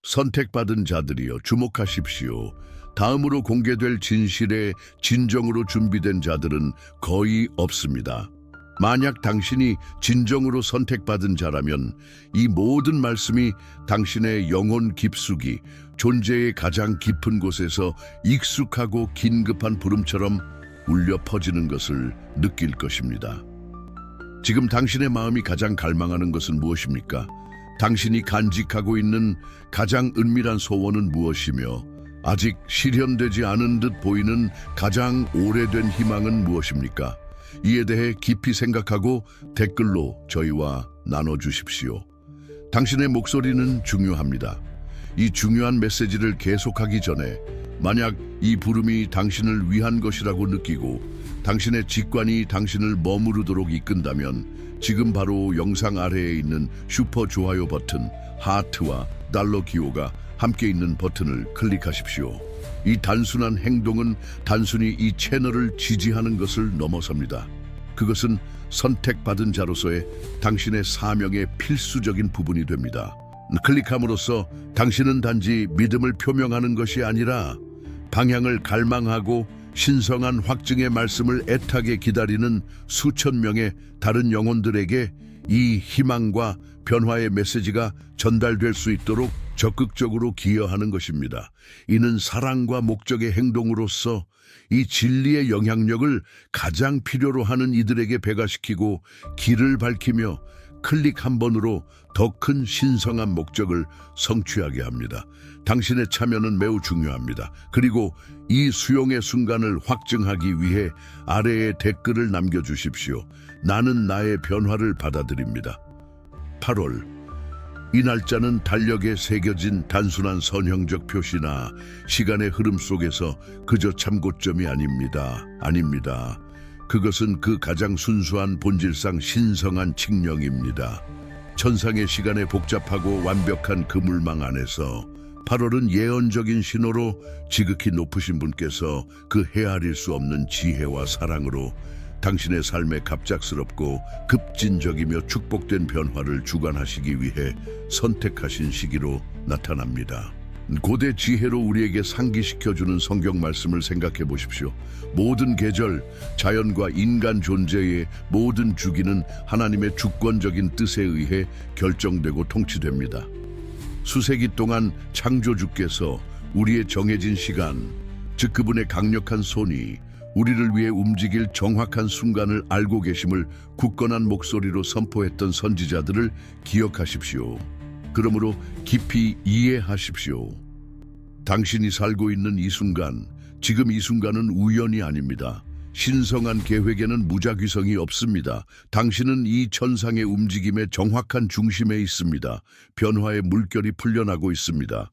선택받은 자들이여 주목하십시오. 다음으로 공개될 진실에 진정으로 준비된 자들은 거의 없습니다. 만약 당신이 진정으로 선택받은 자라면 이 모든 말씀이 당신의 영혼 깊숙이 존재의 가장 깊은 곳에서 익숙하고 긴급한 부름처럼 울려 퍼지는 것을 느낄 것입니다. 지금 당신의 마음이 가장 갈망하는 것은 무엇입니까? 당신이 간직하고 있는 가장 은밀한 소원은 무엇이며 아직 실현되지 않은 듯 보이는 가장 오래된 희망은 무엇입니까? 이에 대해 깊이 생각하고 댓글로 저희와 나눠주십시오. 당신의 목소리는 중요합니다. 이 중요한 메시지를 계속하기 전에 만약 이 부름이 당신을 위한 것이라고 느끼고 당신의 직관이 당신을 머무르도록 이끈다면 지금 바로 영상 아래에 있는 슈퍼 좋아요 버튼, 하트와 달러 기호가 함께 있는 버튼을 클릭하십시오. 이 단순한 행동은 단순히 이 채널을 지지하는 것을 넘어섭니다. 그것은 선택받은 자로서의 당신의 사명의 필수적인 부분이 됩니다. 클릭함으로써 당신은 단지 믿음을 표명하는 것이 아니라 방향을 갈망하고 신성한 확증의 말씀을 애타게 기다리는 수천 명의 다른 영혼들에게 이 희망과 변화의 메시지가 전달될 수 있도록 적극적으로 기여하는 것입니다. 이는 사랑과 목적의 행동으로서 이 진리의 영향력을 가장 필요로 하는 이들에게 배가시키고 길을 밝히며 클릭 한 번으로 더 큰 신성한 목적을 성취하게 합니다. 당신의 참여는 매우 중요합니다. 그리고 이 수용의 순간을 확증하기 위해 아래에 댓글을 남겨주십시오. 나는 나의 변화를 받아들입니다. 8월 이 날짜는 달력에 새겨진 단순한 선형적 표시나 시간의 흐름 속에서 그저 참고점이 아닙니다. 그것은 그 가장 순수한 본질상 신성한 칙령입니다. 천상의 시간의 복잡하고 완벽한 그물망 안에서 8월은 예언적인 신호로 지극히 높으신 분께서 그 헤아릴 수 없는 지혜와 사랑으로 당신의 삶에 갑작스럽고 급진적이며 축복된 변화를 주관하시기 위해 선택하신 시기로 나타납니다. 고대 지혜로 우리에게 상기시켜주는 성경 말씀을 생각해 보십시오. 모든 계절, 자연과 인간 존재의 모든 주기는 하나님의 주권적인 뜻에 의해 결정되고 통치됩니다. 수세기 동안 창조주께서 우리의 정해진 시간, 즉 그분의 강력한 손이 우리를 위해 움직일 정확한 순간을 알고 계심을 굳건한 목소리로 선포했던 선지자들을 기억하십시오. 그러므로 깊이 이해하십시오. 당신이 살고 있는 이 순간, 지금 이 순간은 우연이 아닙니다. 신성한 계획에는 무작위성이 없습니다. 당신은 이 천상의 움직임의 정확한 중심에 있습니다. 변화의 물결이 풀려나고 있습니다.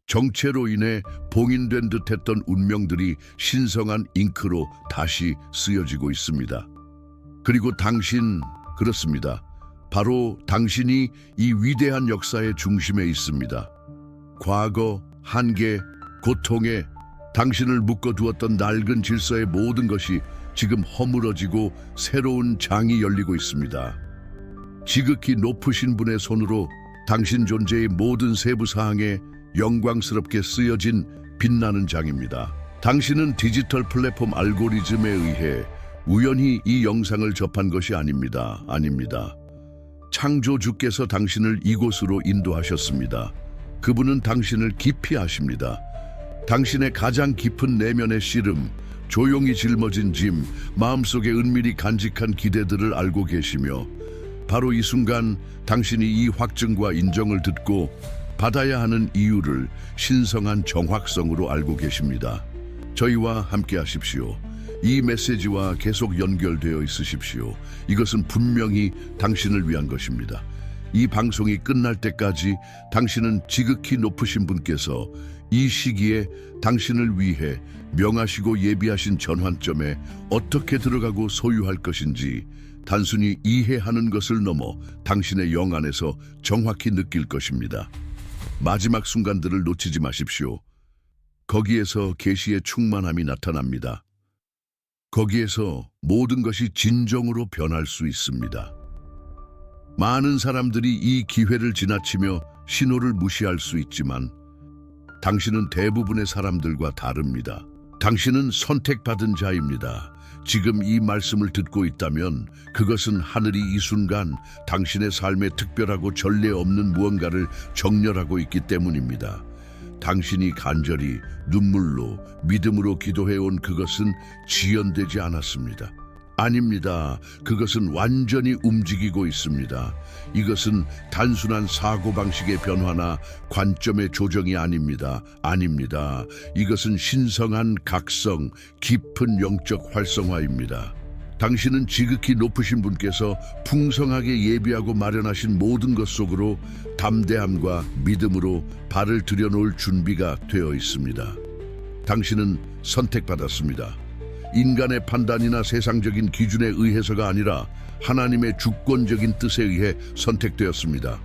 정체로 인해 봉인된 듯했던 운명들이 신성한 잉크로 다시 쓰여지고 있습니다. 그리고 그렇습니다. 바로 당신이 이 위대한 역사의 중심에 있습니다. 과거, 한계, 고통에 당신을 묶어두었던 낡은 질서의 모든 것이 지금 허물어지고 새로운 장이 열리고 있습니다. 지극히 높으신 분의 손으로 당신 존재의 모든 세부 사항에 영광스럽게 쓰여진 빛나는 장입니다. 당신은 디지털 플랫폼 알고리즘에 의해 우연히 이 영상을 접한 것이 아닙니다. 창조주께서 당신을 이곳으로 인도하셨습니다. 그분은 당신을 깊이 아십니다. 당신의 가장 깊은 내면의 씨름, 조용히 짊어진 짐, 마음속에 은밀히 간직한 기대들을 알고 계시며 바로 이 순간 당신이 이 확증과 인정을 듣고 받아야 하는 이유를 신성한 정확성으로 알고 계십니다. 저희와 함께 하십시오. 이 메시지와 계속 연결되어 있으십시오. 이것은 분명히 당신을 위한 것입니다. 이 방송이 끝날 때까지 당신은 지극히 높으신 분께서 이 시기에 당신을 위해 명하시고 예비하신 전환점에 어떻게 들어가고 소유할 것인지 단순히 이해하는 것을 넘어 당신의 영 안에서 정확히 느낄 것입니다. 마지막 순간들을 놓치지 마십시오. 거기에서 계시의 충만함이 나타납니다. 거기에서 모든 것이 진정으로 변할 수 있습니다. 많은 사람들이 이 기회를 지나치며 신호를 무시할 수 있지만 당신은 대부분의 사람들과 다릅니다. 당신은 선택받은 자입니다. 지금 이 말씀을 듣고 있다면 그것은 하늘이 이 순간 당신의 삶에 특별하고 전례 없는 무언가를 정렬하고 있기 때문입니다. 당신이 간절히 눈물로 믿음으로 기도해온 그것은 지연되지 않았습니다. 아닙니다. 그것은 완전히 움직이고 있습니다. 이것은 단순한 사고방식의 변화나 관점의 조정이 아닙니다. 아닙니다. 이것은 신성한 각성, 깊은 영적 활성화입니다. 당신은 지극히 높으신 분께서 풍성하게 예비하고 마련하신 모든 것 속으로 담대함과 믿음으로 발을 들여놓을 준비가 되어 있습니다. 당신은 선택받았습니다. 인간의 판단이나 세상적인 기준에 의해서가 아니라 하나님의 주권적인 뜻에 의해 선택되었습니다.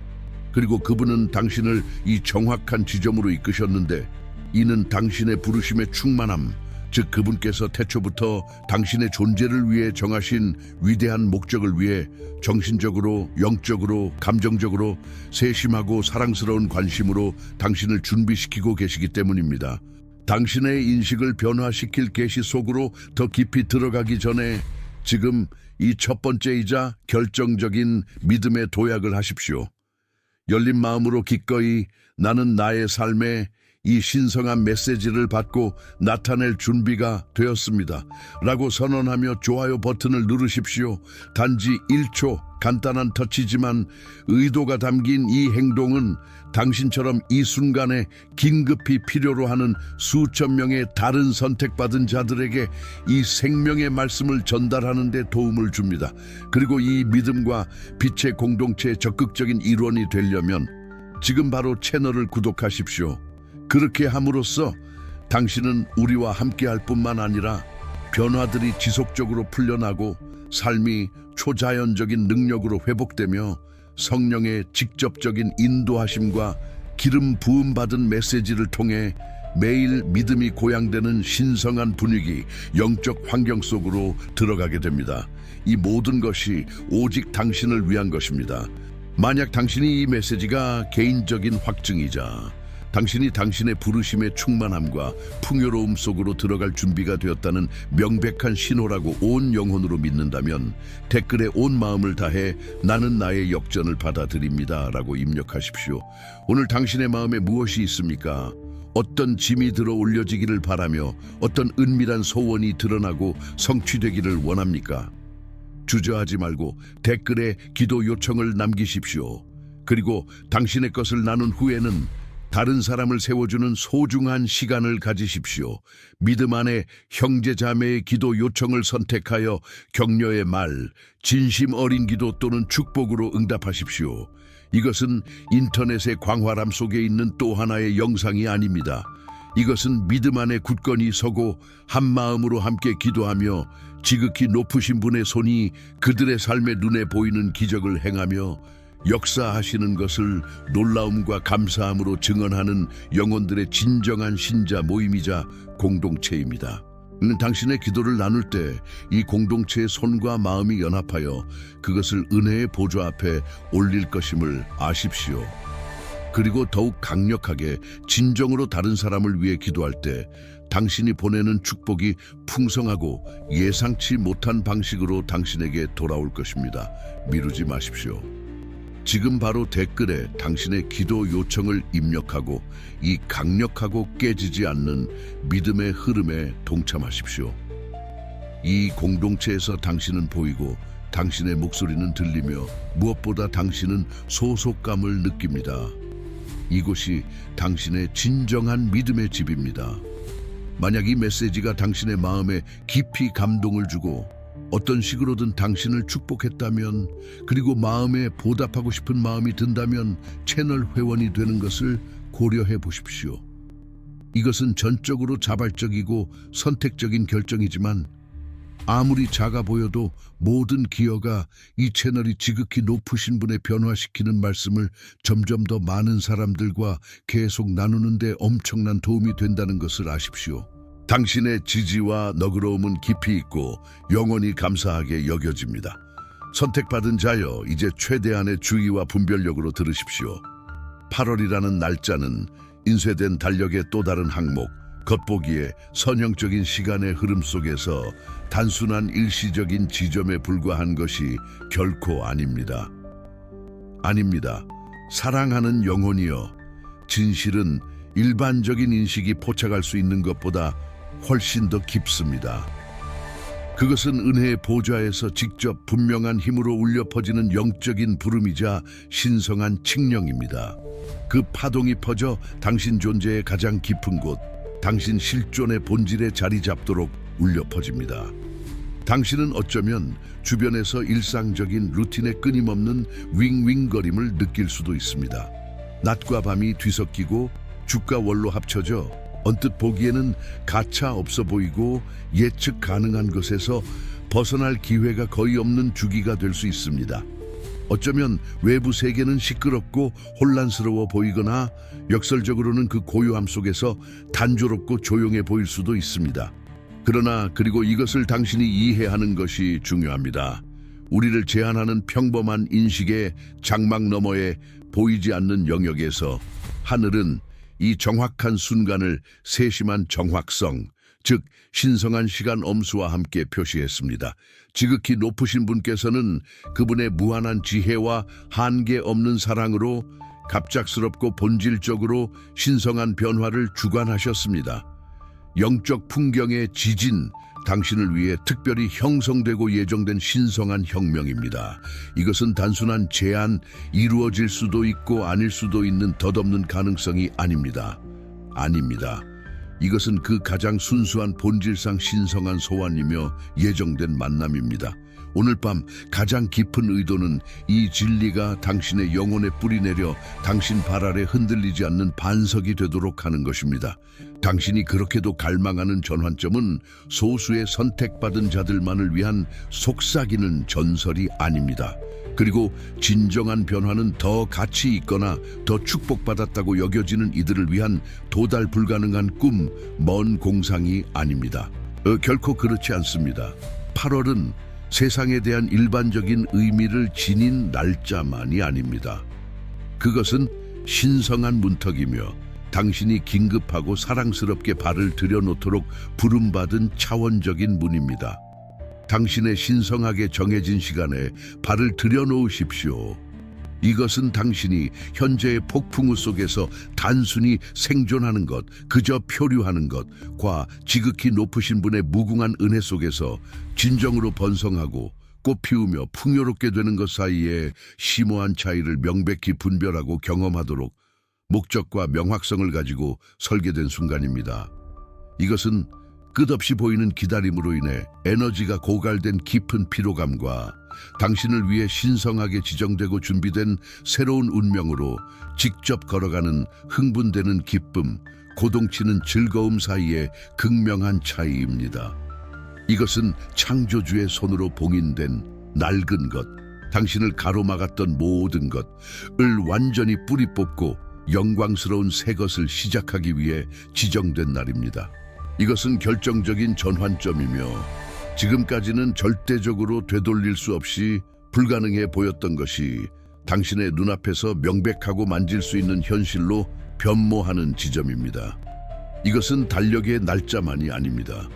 그리고 그분은 당신을 이 정확한 지점으로 이끄셨는데 이는 당신의 부르심의 충만함, 즉 그분께서 태초부터 당신의 존재를 위해 정하신 위대한 목적을 위해 정신적으로, 영적으로, 감정적으로 세심하고 사랑스러운 관심으로 당신을 준비시키고 계시기 때문입니다. 당신의 인식을 변화시킬 계시 속으로 더 깊이 들어가기 전에 지금 이 첫 번째이자 결정적인 믿음의 도약을 하십시오. 열린 마음으로 기꺼이 나는 나의 삶에 이 신성한 메시지를 받고 나타낼 준비가 되었습니다. 라고 선언하며 좋아요 버튼을 누르십시오. 단지 1초 간단한 터치지만 의도가 담긴 이 행동은 당신처럼 이 순간에 긴급히 필요로 하는 수천 명의 다른 선택받은 자들에게 이 생명의 말씀을 전달하는 데 도움을 줍니다. 그리고 이 믿음과 빛의 공동체의 적극적인 일원이 되려면 지금 바로 채널을 구독하십시오. 그렇게 함으로써 당신은 우리와 함께할 뿐만 아니라 변화들이 지속적으로 풀려나고 삶이 초자연적인 능력으로 회복되며 성령의 직접적인 인도하심과 기름 부음 받은 메시지를 통해 매일 믿음이 고양되는 신성한 분위기, 영적 환경 속으로 들어가게 됩니다. 이 모든 것이 오직 당신을 위한 것입니다. 만약 당신이 이 메시지가 개인적인 확증이자 당신이 당신의 부르심의 충만함과 풍요로움 속으로 들어갈 준비가 되었다는 명백한 신호라고 온 영혼으로 믿는다면 댓글에 온 마음을 다해 나는 나의 역전을 받아들입니다 라고 입력하십시오. 오늘 당신의 마음에 무엇이 있습니까? 어떤 짐이 들어 올려지기를 바라며 어떤 은밀한 소원이 드러나고 성취되기를 원합니까? 주저하지 말고 댓글에 기도 요청을 남기십시오. 그리고 당신의 것을 나눈 후에는 다른 사람을 세워주는 소중한 시간을 가지십시오. 믿음 안에 형제 자매의 기도 요청을 선택하여 격려의 말, 진심 어린 기도 또는 축복으로 응답하십시오. 이것은 인터넷의 광활함 속에 있는 또 하나의 영상이 아닙니다. 이것은 믿음 안에 굳건히 서고 한 마음으로 함께 기도하며 지극히 높으신 분의 손이 그들의 삶의 눈에 보이는 기적을 행하며 역사하시는 것을 놀라움과 감사함으로 증언하는 영혼들의 진정한 신자 모임이자 공동체입니다. 당신의 기도를 나눌 때 이 공동체의 손과 마음이 연합하여 그것을 은혜의 보좌 앞에 올릴 것임을 아십시오. 그리고 더욱 강력하게 진정으로 다른 사람을 위해 기도할 때 당신이 보내는 축복이 풍성하고 예상치 못한 방식으로 당신에게 돌아올 것입니다. 미루지 마십시오. 지금 바로 댓글에 당신의 기도 요청을 입력하고 이 강력하고 깨지지 않는 믿음의 흐름에 동참하십시오. 이 공동체에서 당신은 보이고 당신의 목소리는 들리며 무엇보다 당신은 소속감을 느낍니다. 이곳이 당신의 진정한 믿음의 집입니다. 만약 이 메시지가 당신의 마음에 깊이 감동을 주고 어떤 식으로든 당신을 축복했다면 그리고 마음에 보답하고 싶은 마음이 든다면 채널 회원이 되는 것을 고려해 보십시오. 이것은 전적으로 자발적이고 선택적인 결정이지만 아무리 작아 보여도 모든 기여가 이 채널이 지극히 높으신 분의 변화시키는 말씀을 점점 더 많은 사람들과 계속 나누는 데 엄청난 도움이 된다는 것을 아십시오. 당신의 지지와 너그러움은 깊이 있고 영원히 감사하게 여겨집니다. 선택받은 자여, 이제 최대한의 주의와 분별력으로 들으십시오. 8월이라는 날짜는 인쇄된 달력의 또 다른 항목, 겉보기에 선형적인 시간의 흐름 속에서 단순한 일시적인 지점에 불과한 것이 결코 아닙니다. 아닙니다. 사랑하는 영혼이여, 진실은 일반적인 인식이 포착할 수 있는 것보다 훨씬 더 깊습니다. 그것은 은혜의 보좌에서 직접 분명한 힘으로 울려 퍼지는 영적인 부름이자 신성한 칙령입니다. 그 파동이 퍼져 당신 존재의 가장 깊은 곳, 당신 실존의 본질에 자리 잡도록 울려 퍼집니다. 당신은 어쩌면 주변에서 일상적인 루틴의 끊임없는 윙윙거림을 느낄 수도 있습니다. 낮과 밤이 뒤섞이고 주가 월로 합쳐져 언뜻 보기에는 가차 없어 보이고 예측 가능한 것에서 벗어날 기회가 거의 없는 주기가 될 수 있습니다. 어쩌면 외부 세계는 시끄럽고 혼란스러워 보이거나 역설적으로는 그 고요함 속에서 단조롭고 조용해 보일 수도 있습니다. 그러나 그리고 이것을 당신이 이해하는 것이 중요합니다. 우리를 제한하는 평범한 인식의 장막 너머에 보이지 않는 영역에서 하늘은 이 정확한 순간을 세심한 정확성, 즉 신성한 시간 엄수와 함께 표시했습니다. 지극히 높으신 분께서는 그분의 무한한 지혜와 한계 없는 사랑으로 갑작스럽고 본질적으로 신성한 변화를 주관하셨습니다. 영적 풍경의 지진, 당신을 위해 특별히 형성되고 예정된 신성한 혁명입니다. 이것은 단순한 제안, 이루어질 수도 있고 아닐 수도 있는 덧없는 가능성이 아닙니다. 아닙니다. 이것은 그 가장 순수한 본질상 신성한 소원이며 예정된 만남입니다. 오늘 밤 가장 깊은 의도는 이 진리가 당신의 영혼에 뿌리내려 당신 발 아래 흔들리지 않는 반석이 되도록 하는 것입니다. 당신이 그렇게도 갈망하는 전환점은 소수의 선택받은 자들만을 위한 속삭이는 전설이 아닙니다. 그리고 진정한 변화는 더 가치 있거나 더 축복받았다고 여겨지는 이들을 위한 도달 불가능한 꿈, 먼 공상이 아닙니다. 결코 그렇지 않습니다. 8월은 세상에 대한 일반적인 의미를 지닌 날짜만이 아닙니다. 그것은 신성한 문턱이며 당신이 긴급하고 사랑스럽게 발을 들여놓도록 부름받은 차원적인 문입니다. 당신의 신성하게 정해진 시간에 발을 들여놓으십시오. 이것은 당신이 현재의 폭풍우 속에서 단순히 생존하는 것, 그저 표류하는 것과 지극히 높으신 분의 무궁한 은혜 속에서 진정으로 번성하고 꽃 피우며 풍요롭게 되는 것 사이에 심오한 차이를 명백히 분별하고 경험하도록 목적과 명확성을 가지고 설계된 순간입니다. 이것은 끝없이 보이는 기다림으로 인해 에너지가 고갈된 깊은 피로감과 당신을 위해 신성하게 지정되고 준비된 새로운 운명으로 직접 걸어가는 흥분되는 기쁨, 고동치는 즐거움 사이의 극명한 차이입니다. 이것은 창조주의 손으로 봉인된 낡은 것, 당신을 가로막았던 모든 것을 완전히 뿌리 뽑고 영광스러운 새 것을 시작하기 위해 지정된 날입니다. 이것은 결정적인 전환점이며 지금까지는 절대적으로 되돌릴 수 없이 불가능해 보였던 것이 당신의 눈앞에서 명백하고 만질 수 있는 현실로 변모하는 지점입니다. 이것은 달력의 날짜만이 아닙니다.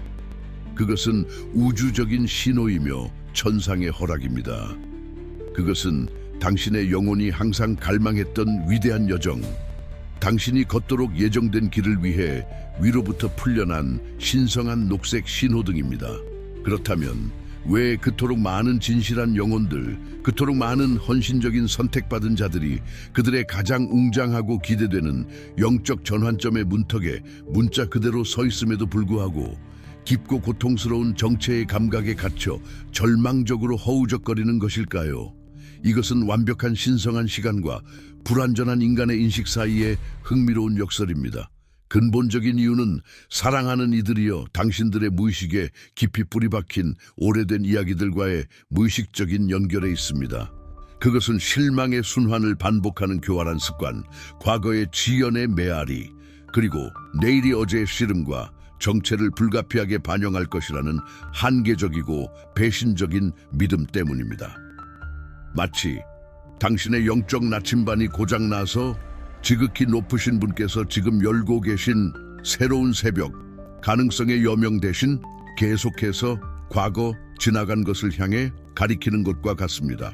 그것은 우주적인 신호이며 천상의 허락입니다. 그것은 당신의 영혼이 항상 갈망했던 위대한 여정, 당신이 걷도록 예정된 길을 위해 위로부터 풀려난 신성한 녹색 신호등입니다. 그렇다면 왜 그토록 많은 진실한 영혼들, 그토록 많은 헌신적인 선택받은 자들이 그들의 가장 웅장하고 기대되는 영적 전환점의 문턱에 문자 그대로 서 있음에도 불구하고 깊고 고통스러운 정체의 감각에 갇혀 절망적으로 허우적거리는 것일까요? 이것은 완벽한 신성한 시간과 불완전한 인간의 인식 사이의 흥미로운 역설입니다. 근본적인 이유는 사랑하는 이들이여 당신들의 무의식에 깊이 뿌리박힌 오래된 이야기들과의 무의식적인 연결에 있습니다. 그것은 실망의 순환을 반복하는 교활한 습관, 과거의 지연의 메아리, 그리고 내일이 어제의 씨름과 정체를 불가피하게 반영할 것이라는 한계적이고 배신적인 믿음 때문입니다. 마치 당신의 영적 나침반이 고장나서 지극히 높으신 분께서 지금 열고 계신 새로운 새벽, 가능성의 여명 대신 계속해서 과거 지나간 것을 향해 가리키는 것과 같습니다.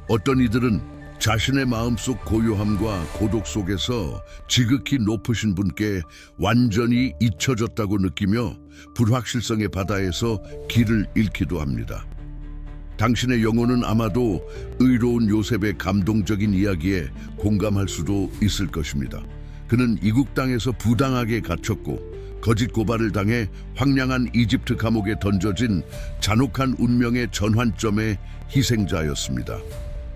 어떤 이들은 자신의 마음속 고요함과 고독 속에서 지극히 높으신 분께 완전히 잊혀졌다고 느끼며 불확실성의 바다에서 길을 잃기도 합니다. 당신의 영혼은 아마도 의로운 요셉의 감동적인 이야기에 공감할 수도 있을 것입니다. 그는 이국 땅에서 부당하게 갇혔고 거짓 고발을 당해 황량한 이집트 감옥에 던져진 잔혹한 운명의 전환점의 희생자였습니다.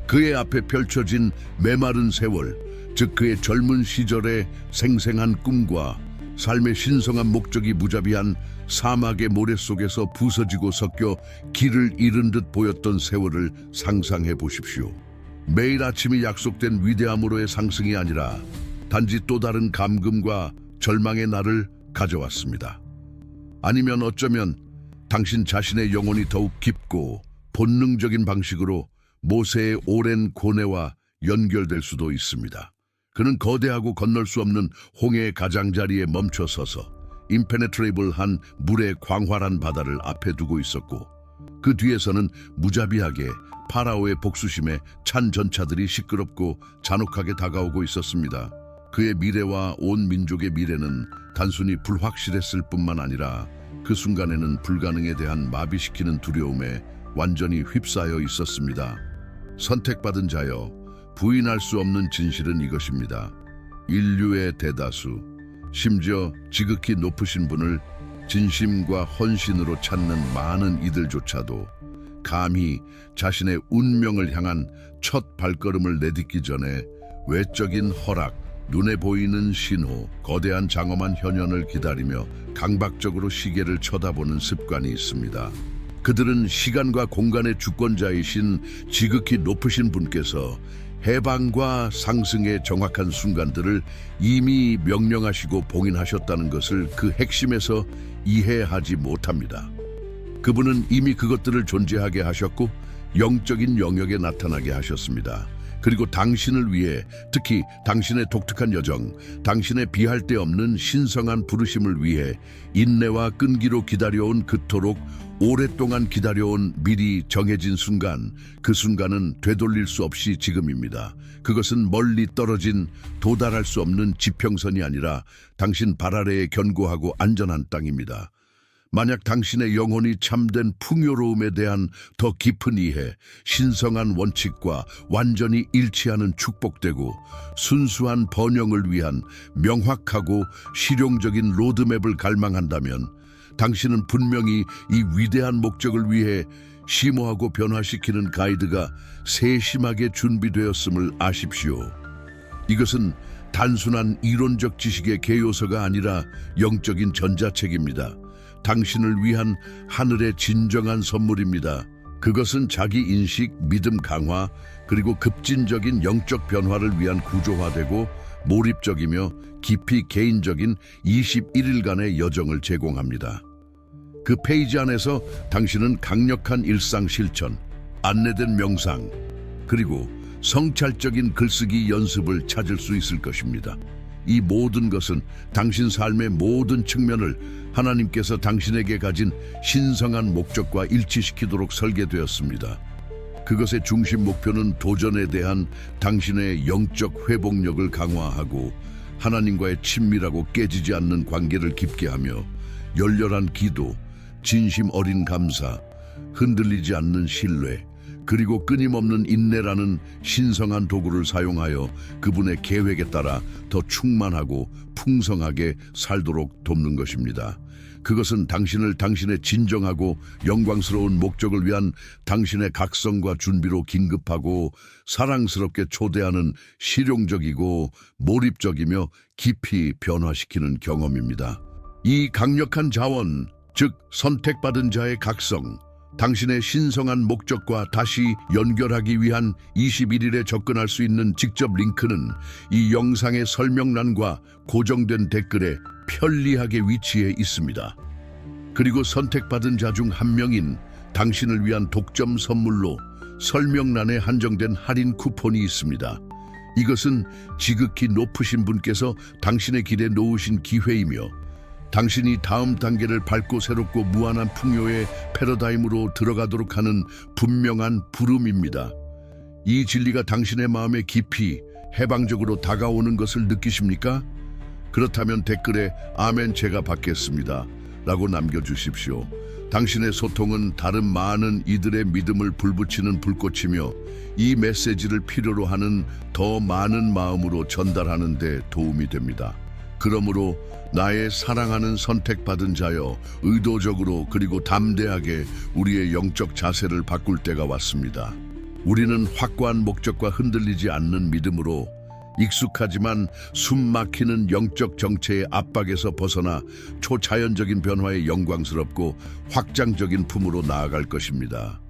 그의 앞에 펼쳐진 메마른 세월, 즉 그의 젊은 시절의 생생한 꿈과 삶의 신성한 목적이 무자비한 사막의 모래 속에서 부서지고 섞여 길을 잃은 듯 보였던 세월을 상상해 보십시오. 매일 아침이 약속된 위대함으로의 상승이 아니라 단지 또 다른 감금과 절망의 날을 가져왔습니다. 아니면 어쩌면 당신 자신의 영혼이 더욱 깊고 본능적인 방식으로 모세의 오랜 고뇌와 연결될 수도 있습니다. 그는 거대하고 건널 수 없는 홍해의 가장자리에 멈춰 서서 임페네트레이블한 물의 광활한 바다를 앞에 두고 있었고, 그 뒤에서는 무자비하게 파라오의 복수심에 찬 전차들이 시끄럽고 잔혹하게 다가오고 있었습니다. 그의 미래와 온 민족의 미래는 단순히 불확실했을 뿐만 아니라 그 순간에는 불가능에 대한 마비시키는 두려움에 완전히 휩싸여 있었습니다. 선택받은 자여, 부인할 수 없는 진실은 이것입니다. 인류의 대다수, 심지어 지극히 높으신 분을 진심과 헌신으로 찾는 많은 이들조차도 감히 자신의 운명을 향한 첫 발걸음을 내딛기 전에 외적인 허락, 눈에 보이는 신호, 거대한 장엄한 현현을 기다리며 강박적으로 시계를 쳐다보는 습관이 있습니다. 그들은 시간과 공간의 주권자이신 지극히 높으신 분께서 해방과 상승의 정확한 순간들을 이미 명령하시고 봉인하셨다는 것을 그 핵심에서 이해하지 못합니다. 그분은 이미 그것들을 존재하게 하셨고 영적인 영역에 나타나게 하셨습니다. 그리고 당신을 위해, 특히 당신의 독특한 여정, 당신의 비할 데 없는 신성한 부르심을 위해 인내와 끈기로 기다려온, 그토록 오랫동안 기다려온 미리 정해진 순간, 그 순간은 되돌릴 수 없이 지금입니다. 그것은 멀리 떨어진 도달할 수 없는 지평선이 아니라 당신 발 아래에 견고하고 안전한 땅입니다. 만약 당신의 영혼이 참된 풍요로움에 대한 더 깊은 이해, 신성한 원칙과 완전히 일치하는 축복되고 순수한 번영을 위한 명확하고 실용적인 로드맵을 갈망한다면 당신은 분명히 이 위대한 목적을 위해 심오하고 변화시키는 가이드가 세심하게 준비되었음을 아십시오. 이것은 단순한 이론적 지식의 개요서가 아니라 영적인 전자책입니다. 당신을 위한 하늘의 진정한 선물입니다. 그것은 자기 인식, 믿음 강화, 그리고 급진적인 영적 변화를 위한 구조화되고 몰입적이며 깊이 개인적인 21일간의 여정을 제공합니다. 그 페이지 안에서 당신은 강력한 일상 실천, 안내된 명상, 그리고 성찰적인 글쓰기 연습을 찾을 수 있을 것입니다. 이 모든 것은 당신 삶의 모든 측면을 하나님께서 당신에게 가진 신성한 목적과 일치시키도록 설계되었습니다. 그것의 중심 목표는 도전에 대한 당신의 영적 회복력을 강화하고 하나님과의 친밀하고 깨지지 않는 관계를 깊게 하며 열렬한 기도, 진심 어린 감사, 흔들리지 않는 신뢰, 그리고 끊임없는 인내라는 신성한 도구를 사용하여 그분의 계획에 따라 더 충만하고 풍성하게 살도록 돕는 것입니다. 그것은 당신을 당신의 진정하고 영광스러운 목적을 위한 당신의 각성과 준비로 긴급하고 사랑스럽게 초대하는 실용적이고 몰입적이며 깊이 변화시키는 경험입니다. 이 강력한 자원, 즉 선택받은 자의 각성, 당신의 신성한 목적과 다시 연결하기 위한 21일에 접근할 수 있는 직접 링크는 이 영상의 설명란과 고정된 댓글에 편리하게 위치해 있습니다. 그리고 선택받은 자 중 한 명인 당신을 위한 독점 선물로 설명란에 한정된 할인 쿠폰이 있습니다. 이것은 지극히 높으신 분께서 당신의 길에 놓으신 기회이며 당신이 다음 단계를 밟고 새롭고 무한한 풍요의 패러다임으로 들어가도록 하는 분명한 부름입니다. 이 진리가 당신의 마음에 깊이 해방적으로 다가오는 것을 느끼십니까? 그렇다면 댓글에 아멘 제가 받겠습니다 라고 남겨주십시오. 당신의 소통은 다른 많은 이들의 믿음을 불붙이는 불꽃이며 이 메시지를 필요로 하는 더 많은 마음으로 전달하는 데 도움이 됩니다. 그러므로 나의 사랑하는 선택받은 자여, 의도적으로 그리고 담대하게 우리의 영적 자세를 바꿀 때가 왔습니다. 우리는 확고한 목적과 흔들리지 않는 믿음으로 익숙하지만 숨막히는 영적 정체의 압박에서 벗어나 초자연적인 변화의 영광스럽고 확장적인 품으로 나아갈 것입니다.